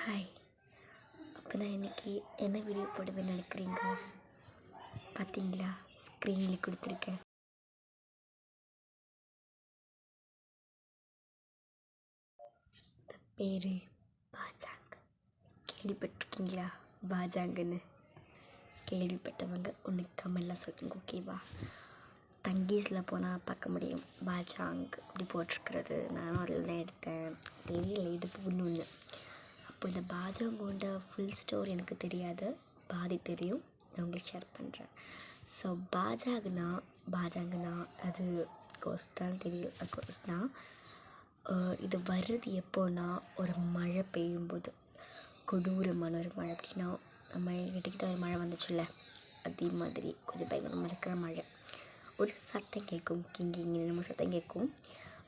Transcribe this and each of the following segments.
Hi. அப்போ நான் இன்றைக்கி என்ன வீடியோ போடுவேன்னு நினைக்கிறீங்க? பார்த்தீங்களா, ஸ்க்ரீனில் கொடுத்துருக்கேன். பேர் பாஜாங். கேள்விப்பட்டிருக்கீங்களா? பாஜாங்கன்னு கேள்விப்பட்டவங்க ஒன்று கமெண்டில் சொல்லுங்க, ஓகேவா? தங்கீஸில் போனால் பார்க்க முடியும் பாஜாங் அப்படி போட்டிருக்கிறது. நானும் அதில் தான் எடுத்தேன். தெரியல இது ஒன்று. அப்போ இந்த பாஜாங்கோட ஃபுல் ஸ்டோரி எனக்கு தெரியாது, பாதி தெரியும், நான் உங்களுக்கு ஷேர் பண்ணுறேன். ஸோ பாஜாங்குனா அது கோர்ஸ் தான் தெரியும். கோர்ஸ் தான் இது வர்றது எப்போன்னா, ஒரு மழை பெய்யும்போது, கொடூரமான ஒரு மழை. அப்படின்னா நம்ம இடைக்கிட்ட ஒரு மழை வந்துச்சுல்ல, அதே மாதிரி கொஞ்சம் பயங்கரமாக இருக்கிற மழை. ஒரு சத்தம் கேட்கும், இங்கே நம்ம சத்தம் கேட்கும்.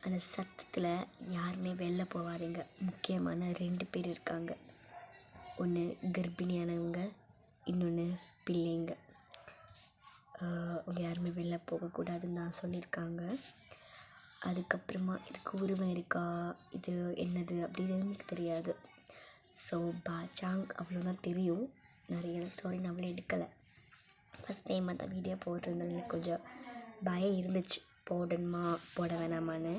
அந்த சத்தத்தில் யாருமே வெளில போகாதீங்க. முக்கியமான 2 பேர் இருக்காங்க. ஒன்று கர்ப்பிணியானவங்க, இன்னொன்று பிள்ளைங்க. அவங்க யாருமே வெளில போகக்கூடாதுன்னு தான் சொல்லியிருக்காங்க. அதுக்கப்புறமா இதுக்கு உருவம் இருக்கா, இது என்னது அப்படின்னு எனக்கு தெரியாது. ஸோ பாஜாங் அவ்வளோதான் தெரியும். நிறைய ஸ்டோரி நம்மளே எடுக்கலை. ஃபஸ்ட் டைம் அந்த வீடியோ போடுறதுனால எனக்கு கொஞ்சம் பயம் இருந்துச்சு, போடணுமா போட வேணாமான்னு.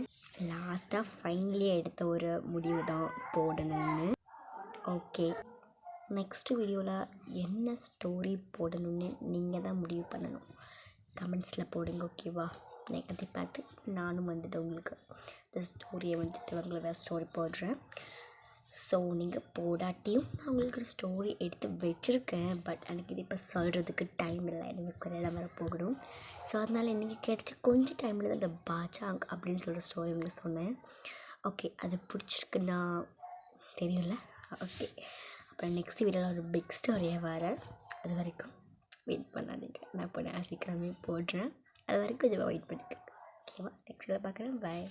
லாஸ்ட்டாக ஃபைனலி எடுத்த ஒரு முடிவு தான் போடணும்னு. ஓகே, நெக்ஸ்ட்டு வீடியோவில் என்ன ஸ்டோரி போடணும்னு நீங்கள் தான் முடிவு பண்ணணும். கமெண்ட்ஸில் போடுங்க, ஓகேவா? அதை பார்த்து நானும் உங்களுக்கு இந்த ஸ்டோரியை வேறு ஸ்டோரி போடுறேன். ஸோ நீங்கள் போடாட்டியும் நான் உங்களுக்கு ஒரு ஸ்டோரி எடுத்து வச்சுருக்கேன். பட் எனக்கு இது இப்போ சொல்கிறதுக்கு டைம் இல்லை, எனக்கு ஒரு இடம் வர போகணும். ஸோ அதனால் இன்றைக்கி கிடச்சி கொஞ்சம் டைமில் தான் இந்த பாஜாங் அப்படின்னு சொல்கிற ஸ்டோரி உங்களுக்கு சொன்னேன். ஓகே, அது பிடிச்சிருக்குன்னா தெரியல. ஓகே, அப்புறம் நெக்ஸ்ட் வீடியோவில் ஒரு பிக் ஸ்டோரியாக வரேன். அது வரைக்கும் வெயிட் பண்ணாதீங்க. நான் இப்போ நான் சீக்கிரமே போடுறேன். அது வரைக்கும் கொஞ்சம் வெயிட் பண்ணிக்கோங்க, ஓகேவா? நெக்ஸ்ட் வீடியோவில் பார்க்குறேன். பாய்.